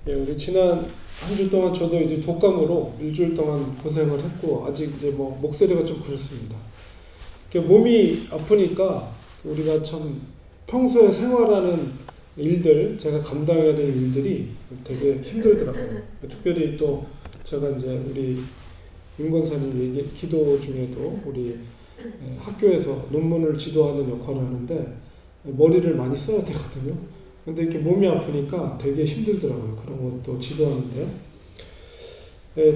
예, 우리 지난 한 주 동안 저도 이제 독감으로 일주일 동안 고생을 했고 아직 이제 뭐 목소리가 좀 그렇습니다. 몸이 아프니까 우리가 참 평소에 생활하는 일들, 제가 감당해야 될 일들이 되게 힘들더라고요. 특별히 또 제가 이제 우리 윤 권사님 기도 중에도 우리 학교에서 논문을 지도하는 역할을 하는데 머리를 많이 써야 되거든요. 근데 이렇게 몸이 아프니까 되게 힘들더라고요. 그런 것도 지도하는데.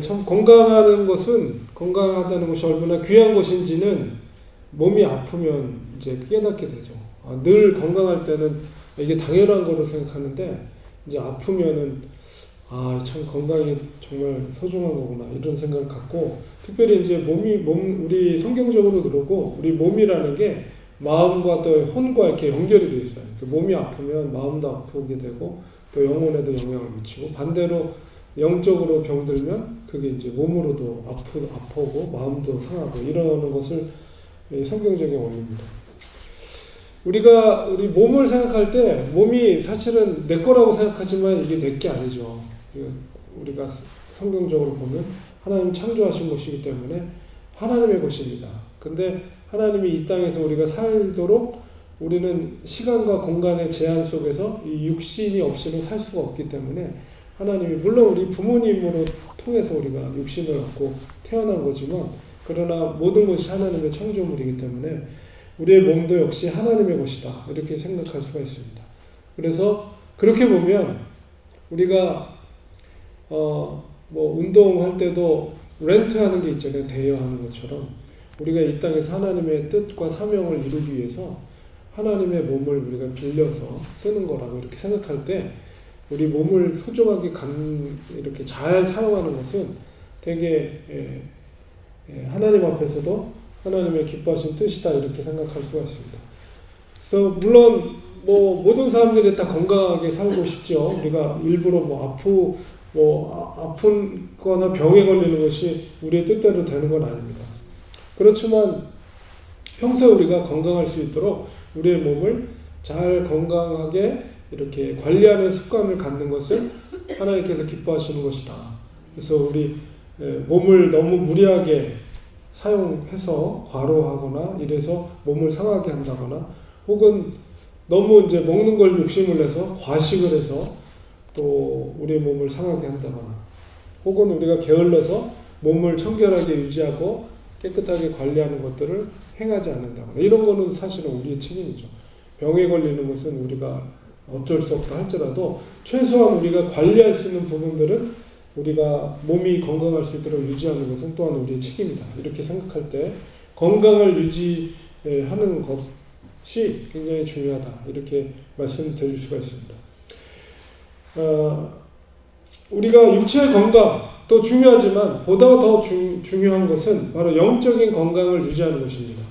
참 건강하다는 것이 얼마나 귀한 것인지는 몸이 아프면 이제 깨닫게 되죠. 늘 건강할 때는 이게 당연한 거로 생각하는데 이제 아프면은 참 건강이 정말 소중한 거구나 이런 생각을 갖고, 특별히 이제 우리 성경적으로 들어오고 우리 몸이라는 게 마음과 또 혼과 이렇게 연결이 되어 있어요. 몸이 아프면 마음도 아프게 되고 또 영혼에도 영향을 미치고, 반대로 영적으로 병들면 그게 이제 몸으로도 아프고 마음도 상하고 이러는 것을 성경적인 원리입니다. 우리가 우리 몸을 생각할 때 몸이 사실은 내 거라고 생각하지만 이게 내 게 아니죠. 우리가 성경적으로 보면 하나님 창조하신 것이기 때문에 하나님의 것입니다. 근데 하나님이 이 땅에서 우리가 살도록 우리는 시간과 공간의 제한 속에서 이 육신이 없이는 살 수가 없기 때문에 하나님이, 물론 우리 부모님으로 통해서 우리가 육신을 갖고 태어난 거지만, 그러나 모든 것이 하나님의 창조물이기 때문에 우리의 몸도 역시 하나님의 것이다 이렇게 생각할 수가 있습니다. 그래서 그렇게 보면 우리가 뭐 운동할 때도 렌트하는 게 있잖아요. 대여하는 것처럼 우리가 이 땅에서 하나님의 뜻과 사명을 이루기 위해서 하나님의 몸을 우리가 빌려서 쓰는 거라고 이렇게 생각할 때, 우리 몸을 소중하게 이렇게 잘 사용하는 것은 되게 하나님 앞에서도 하나님의 기뻐하신 뜻이다 이렇게 생각할 수가 있습니다. 그래서 물론 뭐 모든 사람들이 다 건강하게 살고 싶죠. 우리가 일부러 아픈 거나 병에 걸리는 것이 우리의 뜻대로 되는 건 아닙니다. 그렇지만 평소에 우리가 건강할 수 있도록 우리의 몸을 잘 건강하게 이렇게 관리하는 습관을 갖는 것은 하나님께서 기뻐하시는 것이다. 그래서 우리 몸을 너무 무리하게 사용해서 과로하거나 이래서 몸을 상하게 한다거나, 혹은 너무 이제 먹는 걸 욕심을 내서 과식을 해서 또 우리의 몸을 상하게 한다거나, 혹은 우리가 게을러서 몸을 청결하게 유지하고 깨끗하게 관리하는 것들을 행하지 않는다거나, 이런 거는 사실은 우리의 책임이죠. 병에 걸리는 것은 우리가 어쩔 수 없다 할지라도 최소한 우리가 관리할 수 있는 부분들은 우리가 몸이 건강할 수 있도록 유지하는 것은 또한 우리의 책임이다 이렇게 생각할 때 건강을 유지하는 것이 굉장히 중요하다 이렇게 말씀드릴 수가 있습니다. 우리가 육체의 건강도 중요하지만 보다 더 중요한 것은 바로 영적인 건강을 유지하는 것입니다.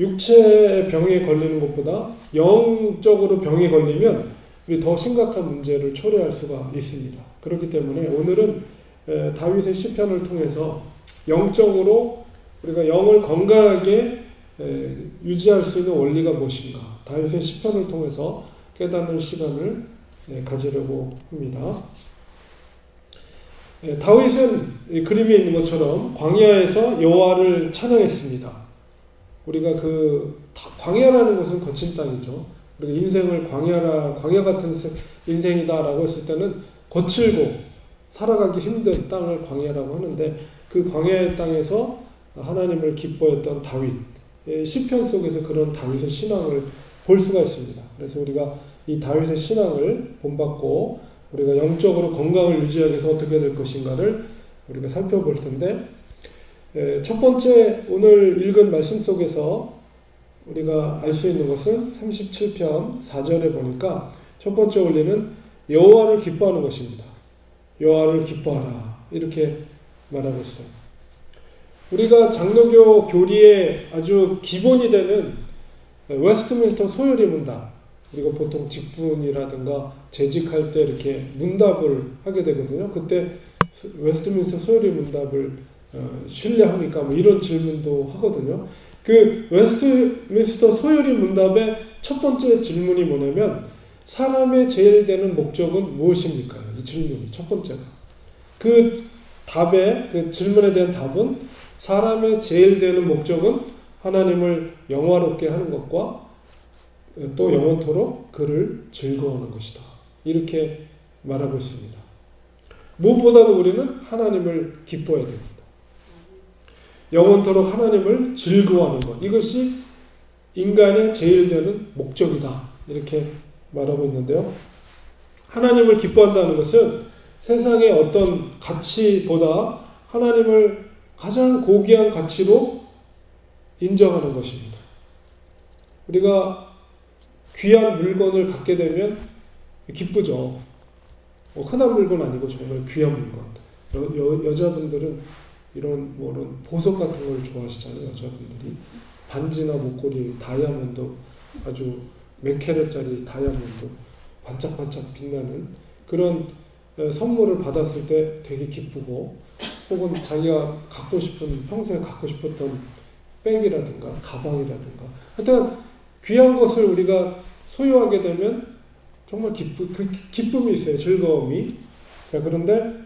육체의 병에 걸리는 것보다 영적으로 병에 걸리면 우리 더 심각한 문제를 초래할 수가 있습니다. 그렇기 때문에 오늘은 다윗의 시편을 통해서 영적으로 우리가 영을 건강하게 유지할 수 있는 원리가 무엇인가, 다윗의 시편을 통해서 깨닫는 시간을 가지려고 합니다. 다윗은 그림에 있는 것처럼 광야에서 여호와를 찬양했습니다. 우리가 광야라는 것은 거친 땅이죠. 우리가 인생을 광야 같은 인생이다라고 했을 때는 거칠고 살아가기 힘든 땅을 광야라고 하는데, 그 광야의 땅에서 하나님을 기뻐했던 다윗, 시편 속에서 그런 다윗의 신앙을 볼 수가 있습니다. 그래서 우리가 이 다윗의 신앙을 본받고 우리가 영적으로 건강을 유지하기 위해서 어떻게 될 것인가를 우리가 살펴볼 텐데, 첫 번째 오늘 읽은 말씀 속에서 우리가 알 수 있는 것은 37편 4절에 보니까 첫 번째 원리는 여호와를 기뻐하는 것입니다. 여호와를 기뻐하라 이렇게 말하고 있어요. 우리가 장로교 교리의 아주 기본이 되는 웨스트민스터 소요리 문답, 우리가 보통 직분이라든가 재직할 때 이렇게 문답을 하게 되거든요. 그때 웨스트민스터 소요리 문답을 신뢰합니까? 뭐 이런 질문도 하거든요. 그 웨스트민스터 소요리 문답의 첫 번째 질문이 뭐냐면 사람의 제일 되는 목적은 무엇입니까? 이 질문이 첫 번째가. 그 답에, 그 질문에 대한 답은 사람의 제일 되는 목적은 하나님을 영화롭게 하는 것과 또 영원토록 그를 즐거워하는 것이다. 이렇게 말하고 있습니다. 무엇보다도 우리는 하나님을 기뻐해야 됩니다. 영원토록 하나님을 즐거워하는 것. 이것이 인간의 제일 되는 목적이다. 이렇게 말하고 있는데요. 하나님을 기뻐한다는 것은 세상의 어떤 가치보다 하나님을 가장 고귀한 가치로 인정하는 것입니다. 우리가 귀한 물건을 갖게 되면 기쁘죠. 흔한 물건 아니고 정말 귀한 물건. 여자분들은 이런 보석 같은 걸 좋아하시잖아요. 여자분들이 반지나 목걸이, 다이아몬드, 아주 몇 캐럿짜리 다이아몬드, 반짝반짝 빛나는 그런 선물을 받았을 때 되게 기쁘고, 혹은 자기가 갖고 싶은, 평소에 갖고 싶었던 백이라든가 가방이라든가, 하여튼 귀한 것을 우리가 소유하게 되면 정말 그 기쁨이 있어요. 즐거움이. 자, 그런데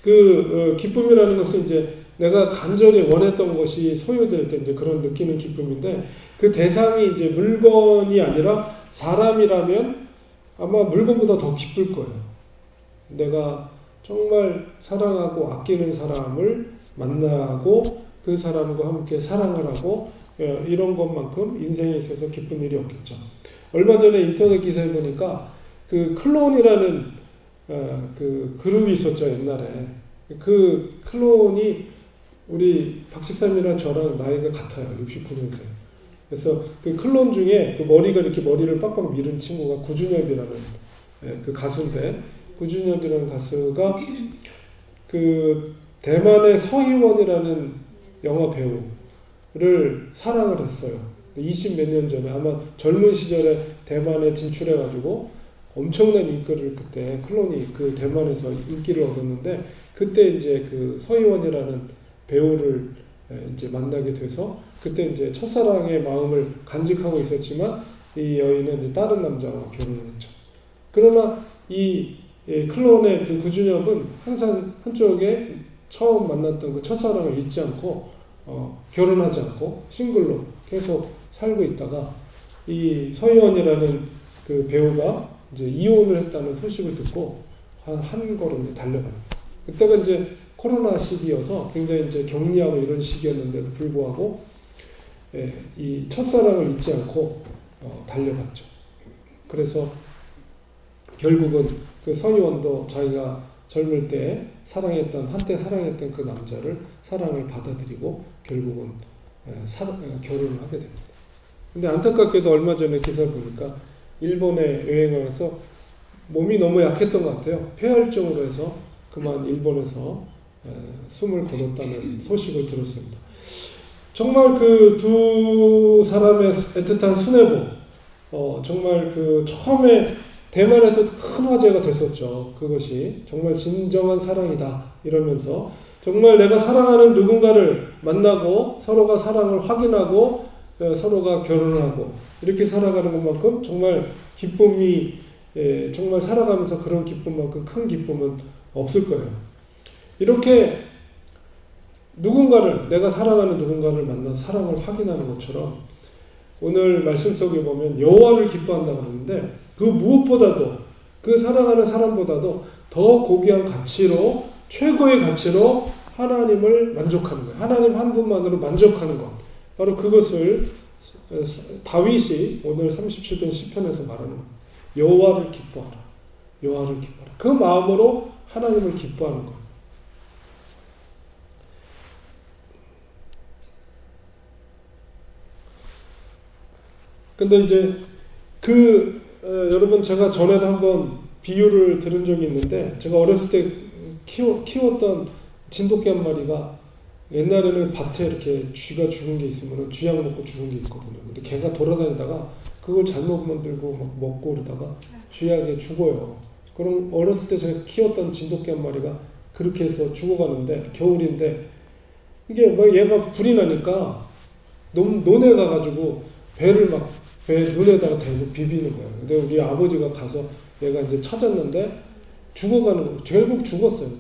그 기쁨이라는 것은 이제 내가 간절히 원했던 것이 소유될 때 이제 그런 느끼는 기쁨인데, 그 대상이 이제 물건이 아니라 사람이라면 아마 물건보다 더 기쁠 거예요. 내가 정말 사랑하고 아끼는 사람을 만나고 그 사람과 함께 사랑을 하고 이런 것만큼 인생에 있어서 기쁜 일이 없겠죠. 얼마 전에 인터넷 기사에 보니까 그 클론이라는 그 그룹이 있었죠. 옛날에. 그 클론이 우리 박식삼이랑 저랑 나이가 같아요. 69년생. 그래서 그 클론 중에 그 머리가 이렇게 머리를 빡빡 밀은 친구가 구준엽이라는 그 가수인데, 구준엽이라는 가수가 그 대만의 서희원이라는 영화 배우를 사랑을 했어요. 20몇 년 전에, 아마 젊은 시절에 대만에 진출해가지고 엄청난 인기를 그때 클론이 그 대만에서 인기를 얻었는데, 그때 이제 그 서희원이라는 배우를 이제 만나게 돼서 그때 이제 첫사랑의 마음을 간직하고 있었지만 이 여인은 이제 다른 남자와 결혼을 했죠. 그러나 이 클론의 그 구준엽은 항상 한쪽에 처음 만났던 그 첫사랑을 잊지 않고 결혼하지 않고 싱글로 계속 살고 있다가 이 서희원이라는 그 배우가 이제 이혼을 했다는 소식을 듣고 한 걸음 달려갑니다. 그때가 이제 코로나 시기여서 굉장히 이제 격리하고 이런 시기였는데도 불구하고 이 첫사랑을 잊지 않고 달려갔죠. 그래서 결국은 그 서희원도 자기가 젊을 때 한때 사랑했던 그 남자를 사랑을 받아들이고 결국은 결혼을 하게 됩니다. 근데 안타깝게도 얼마 전에 기사를 보니까 일본에 여행을 가서 몸이 너무 약했던 것 같아요. 폐혈증으로 해서 그만 일본에서 숨을 거뒀다는 소식을 들었습니다. 정말 그 두 사람의 애틋한 순애보, 정말 그 처음에 대만에서 큰 화제가 됐었죠. 그것이 정말 진정한 사랑이다 이러면서 정말 내가 사랑하는 누군가를 만나고 서로가 사랑을 확인하고 서로가 결혼을 하고 이렇게 살아가는 것만큼 정말 기쁨이 정말 살아가면서 그런 기쁨만큼 큰 기쁨은 없을 거예요. 이렇게 내가 사랑하는 누군가를 만나서 사랑을 확인하는 것처럼 오늘 말씀 속에 보면 여호와를 기뻐한다고 하는데, 그 무엇보다도 그 사랑하는 사람보다도 더 고귀한 가치로, 최고의 가치로 하나님을 만족하는 거예요. 하나님 한 분만으로 만족하는 것. 바로 그것을 다윗이 오늘 37편 시편에서 말하는 거예요. 여호와를 기뻐하라. 여호와를 기뻐하라. 그 마음으로 하나님을 기뻐하는 거예요. 근데 이제 여러분 제가 전에도 한번 비유를 들은 적이 있는데, 제가 어렸을 때 키웠던 진돗개 한 마리가 옛날에는 밭에 이렇게 쥐가 죽은 게 있으면 쥐약 먹고 죽은 게 있거든요. 근데 걔가 돌아다니다가 그걸 잘못 만들고 막 먹고 그러다가 쥐약에 죽어요. 그럼 어렸을 때 제가 키웠던 진돗개 한 마리가 그렇게 해서 죽어가는데, 겨울인데 이게 막 얘가 불이 나니까 논에 가가지고 배를 막 배 눈에다가 대고 비비는 거예요. 근데 우리 아버지가 가서 얘가 이제 찾았는데 죽어가는 거, 결국 죽었어요.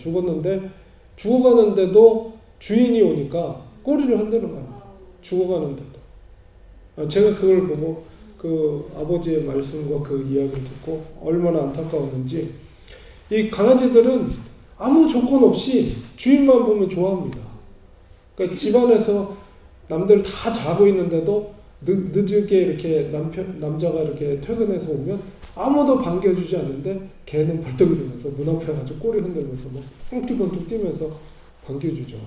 죽어가는데도 주인이 오니까 꼬리를 흔드는 거예요. 죽어가는데도. 제가 그걸 보고 그 아버지의 말씀과 그 이야기를 듣고 얼마나 안타까웠는지, 이 강아지들은 아무 조건 없이 주인만 보면 좋아합니다. 그러니까 집안에서 남들 다 자고 있는데도 늦게 이렇게 남자가 이렇게 퇴근해서 오면 아무도 반겨주지 않는데 걔는 벌떡 일어나서 문 앞에 가지고 꼬리 흔들면서 막 뻥뚝뻥뚝 뛰면서 반겨주죠.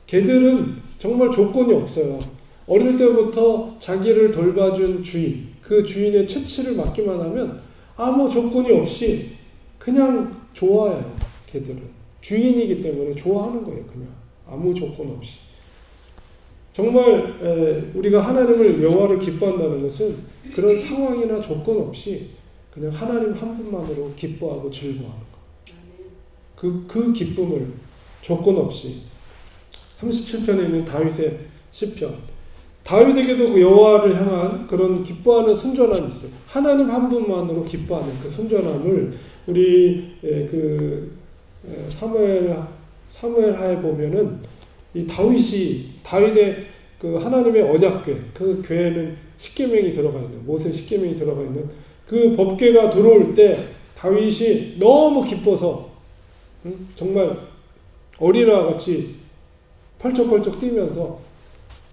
걔들은 정말 조건이 없어요. 어릴 때부터 자기를 돌봐준 주인, 그 주인의 채취를 맡기만 하면 아무 조건이 없이 그냥 좋아해요. 걔들은 주인이기 때문에 좋아하는 거예요. 그냥 아무 조건 없이. 정말 우리가 하나님을, 여호와를 기뻐한다는 것은 그런 상황이나 조건 없이 그냥 하나님 한 분만으로 기뻐하고 즐거워하는 거. 그 기쁨을 조건 없이. 37편에 있는 다윗의 시편, 다윗에게도 그 여호와를 향한 그런 기뻐하는 순전함이 있어요. 하나님 한 분만으로 기뻐하는 그 순전함을 우리 사무엘하에 보면은 이 다윗의 그 하나님의 언약궤, 그 궤에는 십계명이 들어가 있는, 모세 십계명이 들어가 있는 그 법궤가 들어올 때 다윗이 너무 기뻐서 정말 어린아이 같이 펄쩍펄쩍 뛰면서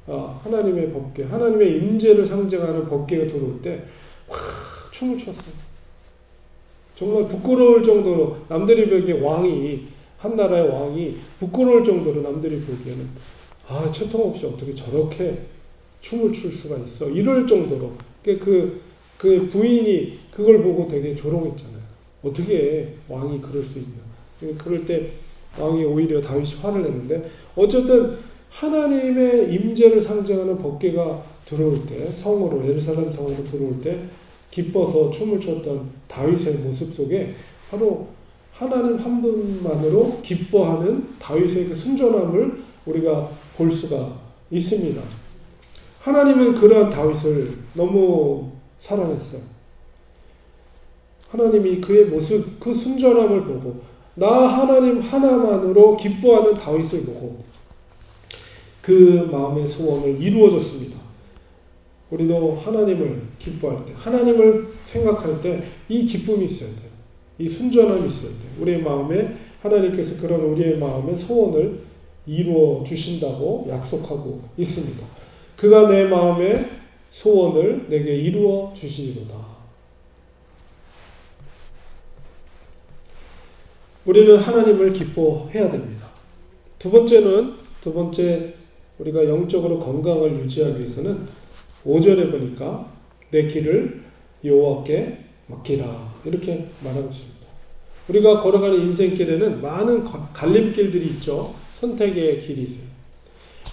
하나님의 법궤, 하나님의 임재를 상징하는 법궤가 들어올 때 춤을 췄어요. 정말 부끄러울 정도로, 남들이 보기에 한 나라의 왕이 부끄러울 정도로 남들이 보기에는 채통 없이 어떻게 저렇게 춤을 출 수가 있어, 이럴 정도로. 그 부인이 그걸 보고 되게 조롱했잖아요. 어떻게 왕이 그럴 수 있냐. 그럴 때 왕이 오히려 다윗이 화를 냈는데, 어쨌든 하나님의 임재를 상징하는 법궤가 들어올 때, 성으로, 예루살렘 성으로 들어올 때 기뻐서 춤을 췄던 다윗의 모습 속에 바로 하나님 한 분만으로 기뻐하는 다윗의 그 순전함을 우리가 볼 수가 있습니다. 하나님은 그러한 다윗을 너무 사랑했어요. 하나님이 그의 모습, 그 순전함을 보고 나 하나님 하나만으로 기뻐하는 다윗을 보고 그 마음의 소원을 이루어줬습니다. 우리도 하나님을 기뻐할 때, 하나님을 생각할 때 이 기쁨이 있어야 돼요. 이 순전함이 있어야 돼요. 우리의 마음에 하나님께서 그런 우리의 마음의 소원을 이루어 주신다고 약속하고 있습니다. 그가 내 마음의 소원을 내게 이루어 주시리로다. 우리는 하나님을 기뻐해야 됩니다. 두 번째 우리가 영적으로 건강을 유지하기 위해서는 5절에 보니까 내 길을 여호와께 맡기라, 이렇게 말하고 있습니다. 우리가 걸어가는 인생길에는 많은 갈림길들이 있죠. 선택의 길이 있어요.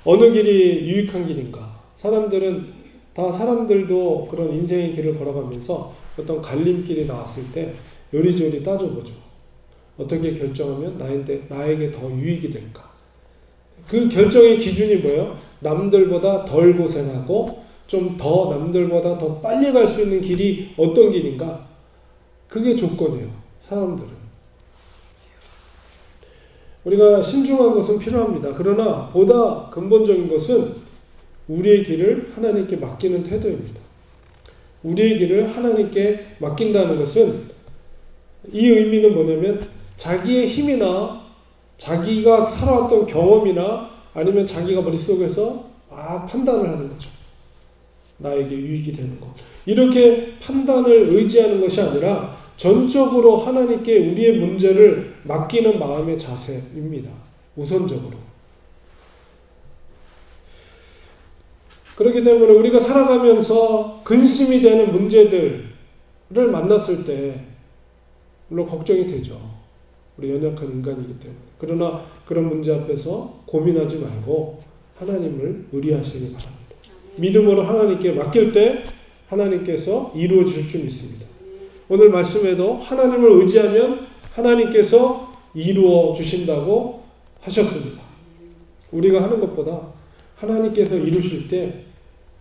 어느 길이 유익한 길인가? 사람들도 그런 인생의 길을 걸어가면서 어떤 갈림길이 나왔을 때 요리조리 따져보죠. 어떻게 결정하면 나에게 더 유익이 될까? 그 결정의 기준이 뭐예요? 남들보다 덜 고생하고 좀 더 남들보다 더 빨리 갈 수 있는 길이 어떤 길인가? 그게 조건이에요. 사람들은. 우리가 신중한 것은 필요합니다. 그러나 보다 근본적인 것은 우리의 길을 하나님께 맡기는 태도입니다. 우리의 길을 하나님께 맡긴다는 것은, 이 의미는 뭐냐면 자기의 힘이나 자기가 살아왔던 경험이나 아니면 자기가 머릿속에서 판단을 하는 거죠. 나에게 유익이 되는 것. 이렇게 판단을 의지하는 것이 아니라 전적으로 하나님께 우리의 문제를 맡기는 마음의 자세입니다. 우선적으로. 그렇기 때문에 우리가 살아가면서 근심이 되는 문제들을 만났을 때 물론 걱정이 되죠. 우리 연약한 인간이기 때문에. 그러나 그런 문제 앞에서 고민하지 말고 하나님을 의리하시기 바랍니다. 믿음으로 하나님께 맡길 때 하나님께서 이루어 주실 줄 믿습니다. 오늘 말씀에도 하나님을 의지하면 하나님께서 이루어 주신다고 하셨습니다. 우리가 하는 것보다 하나님께서 이루실 때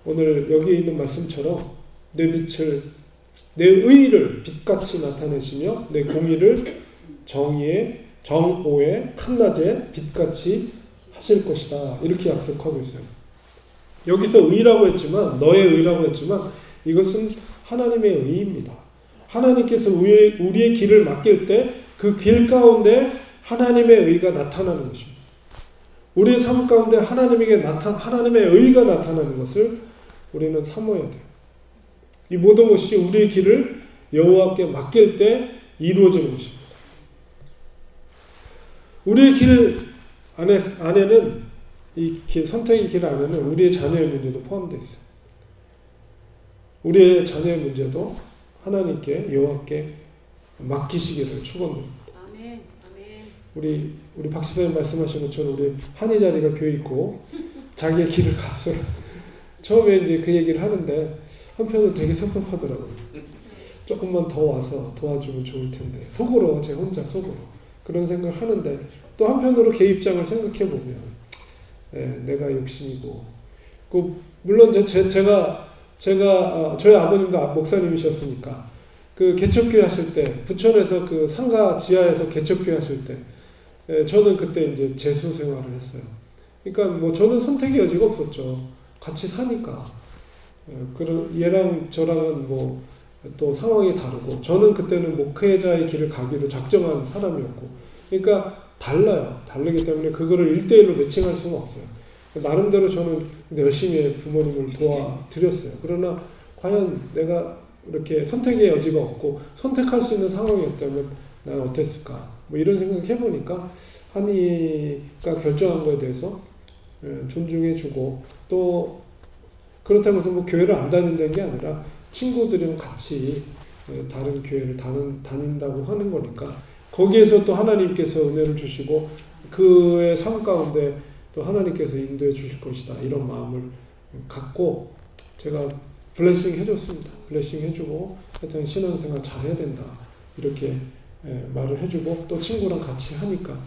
오늘 여기 있는 말씀처럼 내 빛을, 내 의를 빛같이 나타내시며 내 공의를 정오의 칸낮에 빛같이 하실 것이다. 이렇게 약속하고 있어요. 여기서 의라고 했지만, 너의 의라고 했지만 이것은 하나님의 의입니다. 하나님께서 우리의 길을 맡길 때 그 길 가운데 하나님의 의가 나타나는 것입니다. 우리의 삶 가운데 하나님의 의가 나타나는 것을 우리는 사모해야 돼요. 이 모든 것이 우리의 길을 여호와께 맡길 때 이루어지는 것입니다. 우리의 길 안에는 이 길, 선택의 길 안에는 우리의 자녀의 문제도 포함되어 있어요. 우리의 자녀의 문제도 하나님께 여호와께 맡기시기를 축원드립니다. 아멘. 우리 박 집사님 말씀하신 것처럼 우리 한이 자리가 비어 있고 자기의 길을 갔어요. 처음에 이제 그 얘기를 하는데 한편으로 되게 섭섭하더라고요. 조금만 더 와서 도와주면 좋을 텐데 속으로, 제 혼자 속으로 그런 생각을 하는데 또 한편으로 걔 입장을 생각해 보면 내가 욕심이고, 물론 제가 저희 아버님도 목사님이셨으니까 그 개척교회 하실 때 부천에서 그 상가 지하에서 개척교회 하실 때 저는 그때 이제 재수 생활을 했어요. 그러니까 뭐 저는 선택의 여지가 없었죠. 같이 사니까. 그런 얘랑 저랑은 뭐 또 상황이 다르고, 저는 그때는 목회자의 길을 가기로 작정한 사람이었고, 그러니까 달라요. 다르기 때문에 그거를 1대1로 매칭할 수는 없어요. 나름대로 저는 열심히 부모님을 도와드렸어요. 그러나 과연 내가 이렇게 선택의 여지가 없고 선택할 수 있는 상황이었다면 나는 어땠을까? 뭐 이런 생각 해보니까 한이가 결정한 거에 대해서 존중해주고, 또 그렇다고 해서 뭐 교회를 안 다닌다는 게 아니라 친구들이랑 같이 다른 교회를 다닌다고 하는 거니까 거기에서 또 하나님께서 은혜를 주시고 그의 삶 가운데 또 하나님께서 인도해 주실 것이다, 이런 마음을 갖고 제가 블레싱 해줬습니다. 블레싱 해주고 하여튼 신앙생활 잘 해야 된다 이렇게 말을 해주고, 또 친구랑 같이 하니까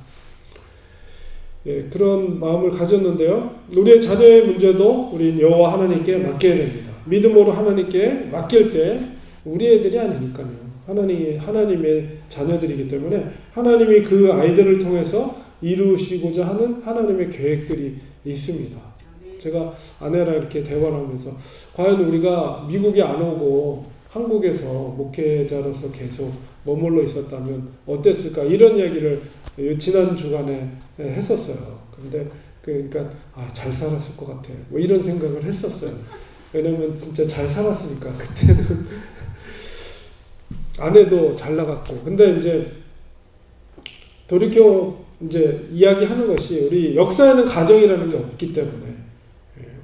그런 마음을 가졌는데요. 우리의 자녀의 문제도 우린 여호와 하나님께 맡겨야 됩니다. 믿음으로 하나님께 맡길 때 우리 애들이 아니니까요. 하나님의 자녀들이기 때문에 하나님이 그 아이들을 통해서 이루시고자 하는 하나님의 계획들이 있습니다. 제가 아내랑 이렇게 대화를 하면서 과연 우리가 미국에 안 오고 한국에서 목회자로서 계속 머물러 있었다면 어땠을까, 이런 이야기를 지난 주간에 했었어요. 근데 그러니까 잘 살았을 것 같아, 뭐 이런 생각을 했었어요. 왜냐면 진짜 잘 살았으니까. 그때는 아내도 잘 나갔고. 근데 이제 돌이켜 이제 이야기하는 것이, 우리 역사에는 가정이라는 게 없기 때문에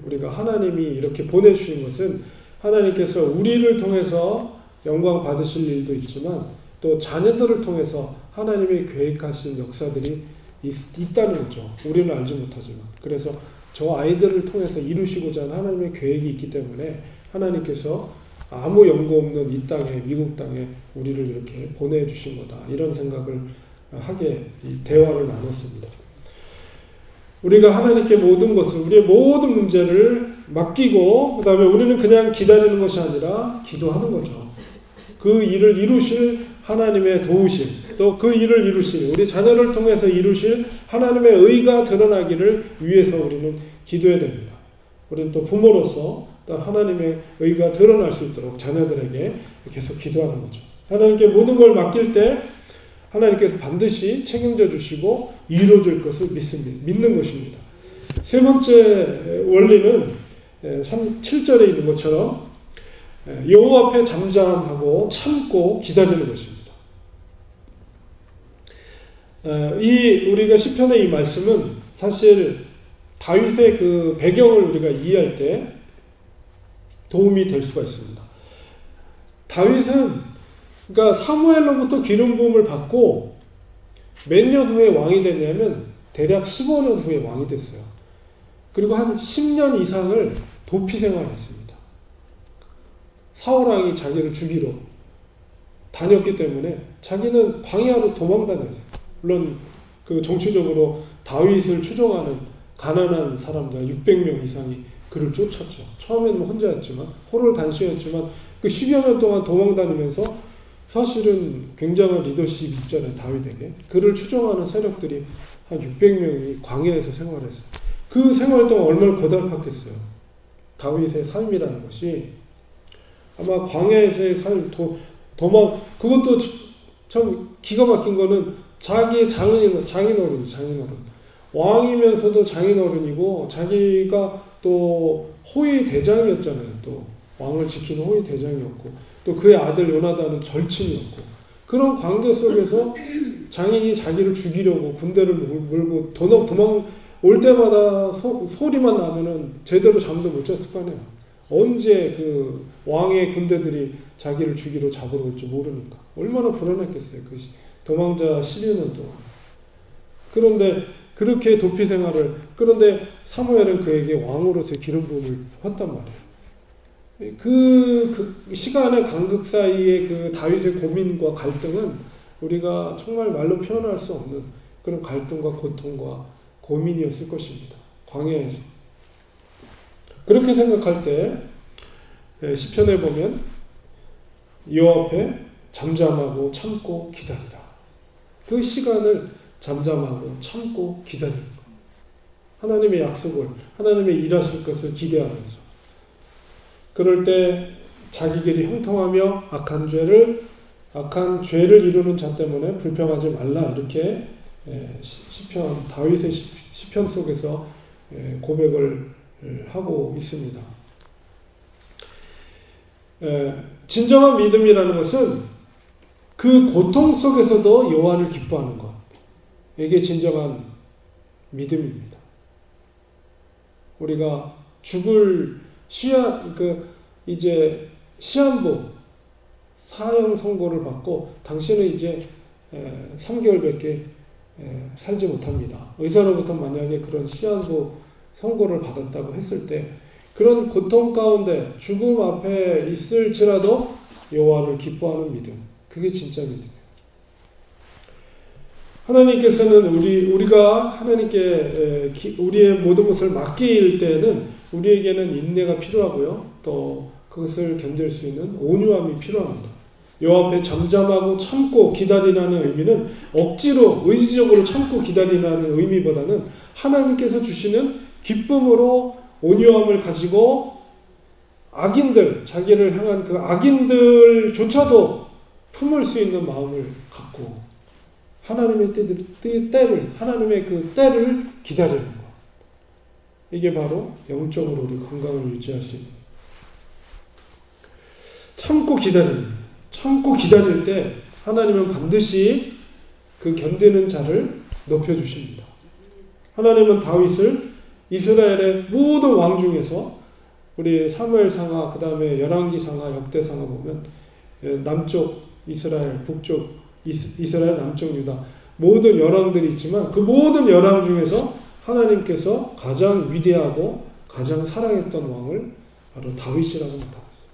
우리가 하나님이 이렇게 보내주신 것은 하나님께서 우리를 통해서 영광 받으실 일도 있지만 또 자녀들을 통해서 하나님의 계획하신 역사들이 있다는 거죠. 우리는 알지 못하지만. 그래서 저 아이들을 통해서 이루시고자 하는 하나님의 계획이 있기 때문에 하나님께서 아무 연고 없는 이 땅에, 미국 땅에 우리를 이렇게 보내주신 거다, 이런 생각을 하게 이 대화를 나눴습니다. 우리가 하나님께 모든 것을, 우리의 모든 문제를 맡기고, 그 다음에 우리는 그냥 기다리는 것이 아니라 기도하는 거죠. 그 일을 이루실 하나님의 도우심, 또 그 일을 이루실, 우리 자녀를 통해서 이루실 하나님의 의가 드러나기를 위해서 우리는 기도해야 됩니다. 우리는 또 부모로서 또 하나님의 의가 드러날 수 있도록 자녀들에게 계속 기도하는 거죠. 하나님께 모든 걸 맡길 때 하나님께서 반드시 책임져 주시고 이루어질 것을 믿는 것입니다. 세 번째 원리는 7절에 있는 것처럼 여호와 앞에 잠잠하고 참고 기다리는 것입니다. 우리가 시편의 이 말씀은 사실 다윗의 그 배경을 우리가 이해할 때 도움이 될 수가 있습니다. 다윗은 그러니까 사무엘로부터 기름 부음을 받고 몇 년 후에 왕이 됐냐면 대략 15년 후에 왕이 됐어요. 그리고 한 10년 이상을 도피 생활했습니다. 사울왕이 자기를 죽이러 다녔기 때문에 자기는 광야로 도망 다녔어요. 물론 그 정치적으로 다윗을 추종하는 가난한 사람들 600명 이상이 그를 쫓았죠. 처음에는 혼자였지만 호를 단신했지만 그 10여 년 동안 도망다니면서 사실은 굉장한 리더십이 있잖아요. 다윗에게. 그를 추종하는 세력들이 한 600명이 광야에서 생활했어요. 그 생활 동안 얼마나 고달팠겠어요. 다윗의 삶이라는 것이 아마 광야에서의 삶, 도망, 그것도 참 기가 막힌 거는 자기 장인어른. 왕이면서도 장인어른이고 자기가 또 호위 대장이었잖아요. 또 왕을 지키는 호위 대장이었고 또 그의 아들 요나단은 절친이었고 그런 관계 속에서 장인이 자기를 죽이려고 군대를 몰고 도망 올 때마다 소리만 나면은 제대로 잠도 못 잤을 거 아니에요. 언제 그 왕의 군대들이 자기를 죽이러 잡으러 올지 모르니까 얼마나 불안했겠어요. 그 도망자 10여년 동안. 그런데 그렇게 도피 생활을 그런데 사무엘은 그에게 왕으로서의 기름 부음을 줬단 말이에요. 그 시간의 간극 사이의 그 다윗의 고민과 갈등은 우리가 정말 말로 표현할 수 없는 그런 갈등과 고통과 고민이었을 것입니다. 광야에서. 그렇게 생각할 때 시편에 보면 여호와 앞에 잠잠하고 참고 기다리라. 그 시간을 잠잠하고 참고 기다리는 것. 하나님의 약속을 하나님의 일하실 것을 기대하면서 그럴 때 자기끼리 형통하며 악한 죄를 이루는 자 때문에 불평하지 말라. 이렇게 시편 다윗의 시편 속에서 고백을 하고 있습니다. 진정한 믿음이라는 것은 그 고통 속에서도 여호와를 기뻐하는 것. 이게 진정한 믿음입니다. 우리가 죽을 이제 시한부 사형 선고를 받고 당신은 이제 3개월밖에 살지 못합니다. 의사로부터 만약에 그런 시한부 선고를 받았다고 했을 때 그런 고통 가운데 죽음 앞에 있을지라도 여호와를 기뻐하는 믿음. 그게 진짜 믿음이에요. 하나님께서는 우리가 하나님께 우리의 모든 것을 맡길 때는 우리에게는 인내가 필요하고요. 또 그것을 견딜 수 있는 온유함이 필요합니다. 여호와 앞에 잠잠하고 참고 기다리라는 의미는 억지로 의지적으로 참고 기다리라는 의미보다는 하나님께서 주시는 기쁨으로 온유함을 가지고 자기를 향한 그 악인들조차도 품을 수 있는 마음을 갖고 하나님의 하나님의 그 때를 기다리는 것. 이게 바로 영적으로 우리 건강을 유지할 수 있는. 참고 기다릴 때 하나님은 반드시 그 견디는 자를 높여주십니다. 하나님은 다윗을 이스라엘의 모든 왕 중에서 우리 사무엘상하 그 다음에 열왕기상하 역대상하 보면 남쪽 이스라엘 북쪽 이스라엘 남쪽 유다 모든 열왕들이 있지만 그 모든 열왕 중에서 하나님께서 가장 위대하고 가장 사랑했던 왕을 바로 다윗이라고 말하고 있어요.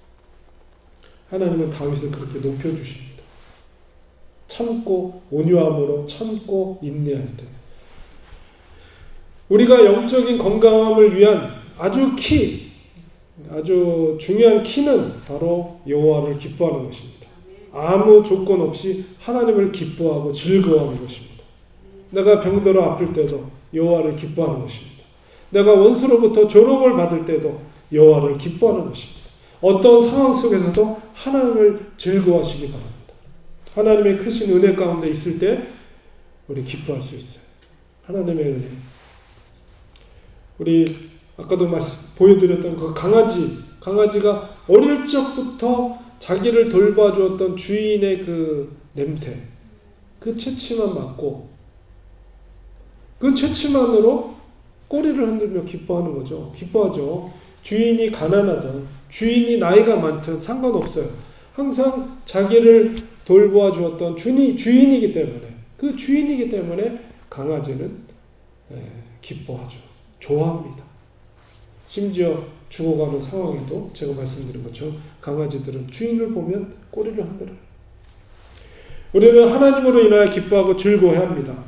하나님은 다윗을 그렇게 높여주십니다. 참고 온유함으로 참고 인내할 때 우리가 영적인 건강함을 위한 아주 중요한 키는 바로 여호와를 기뻐하는 것입니다. 아무 조건 없이 하나님을 기뻐하고 즐거워하는 것입니다. 내가 병들어 아플 때도 여호와를 기뻐하는 것입니다. 내가 원수로부터 조롱을 받을 때도 여호와를 기뻐하는 것입니다. 어떤 상황 속에서도 하나님을 즐거워하시기 바랍니다. 하나님의 크신 은혜 가운데 있을 때 우리 기뻐할 수 있어요. 하나님의 은혜. 우리 아까도 보여드렸던 그 강아지가 어릴 적부터 자기를 돌봐주었던 주인의 그 냄새, 그 채취만 맡고 그 채취만으로 꼬리를 흔들며 기뻐하는 거죠. 기뻐하죠. 주인이 가난하든 주인이 나이가 많든 상관없어요. 항상 자기를 돌보아 주었던 주인이기 때문에 강아지는 기뻐하죠. 좋아합니다. 심지어 죽어가는 상황에도 제가 말씀드린 것처럼 강아지들은 주인을 보면 꼬리를 흔들어요. 우리는 하나님으로 인하여 기뻐하고 즐거워해야 합니다.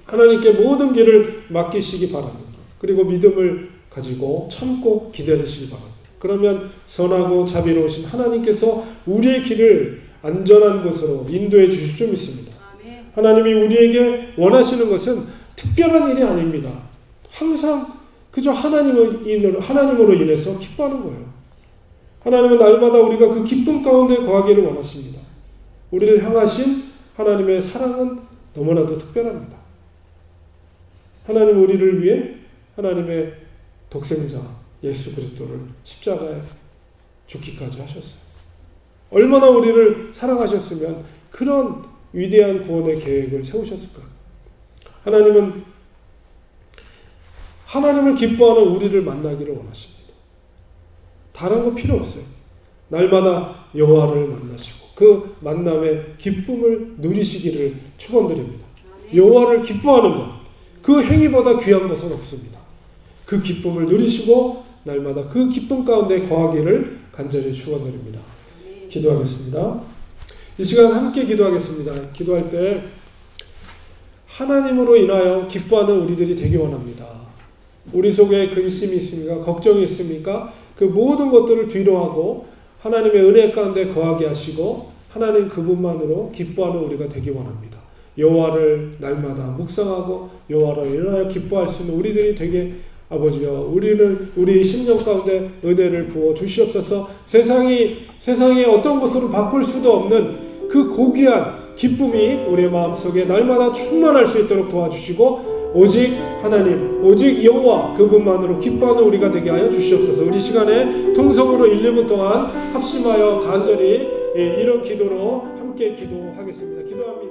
하나님께 모든 길을 맡기시기 바랍니다. 그리고 믿음을 가지고 참고 기다리시기 바랍니다. 그러면 선하고 자비로우신 하나님께서 우리의 길을 안전한 곳으로 인도해 주실 줄 믿습니다. 하나님이 우리에게 원하시는 것은 특별한 일이 아닙니다. 항상 그저 하나님으로 인해서 기뻐하는 거예요. 하나님은 날마다 우리가 그 기쁨 가운데 거하기를 원하십니다. 우리를 향하신 하나님의 사랑은 너무나도 특별합니다. 하나님 우리를 위해 하나님의 독생자 예수 그리스도를 십자가에 죽기까지 하셨어요. 얼마나 우리를 사랑하셨으면 그런 위대한 구원의 계획을 세우셨을까요? 하나님을 기뻐하는 우리를 만나기를 원하십니다. 다른 거 필요 없어요. 날마다 여호와를 만나시고 그 만남의 기쁨을 누리시기를 축원드립니다. 여호와를 기뻐하는 것, 그 행위보다 귀한 것은 없습니다. 그 기쁨을 누리시고 날마다 그 기쁨 가운데 거하기를 간절히 축원드립니다. 기도하겠습니다. 이 시간 함께 기도하겠습니다. 기도할 때 하나님으로 인하여 기뻐하는 우리들이 되기 원합니다. 우리 속에 근심이 있습니까? 걱정이 있습니까? 그 모든 것들을 뒤로하고 하나님의 은혜 가운데 거하게 하시고 하나님 그분만으로 기뻐하는 우리가 되기 원합니다. 여호와를 날마다 묵상하고 여호와를 인하여 기뻐할 수 있는 우리들이 되게 아버지여, 우리 심령 가운데 은혜를 부어 주시옵소서. 세상이 어떤 것으로 바꿀 수도 없는 그 고귀한 기쁨이 우리의 마음속에 날마다 충만할 수 있도록 도와주시고 오직 하나님, 오직 여호와 그분만으로 기뻐하는 우리가 되게 하여 주시옵소서. 우리 시간에 통성으로 1, 2분 동안 합심하여 간절히 이런 기도로 함께 기도하겠습니다. 기도합니다.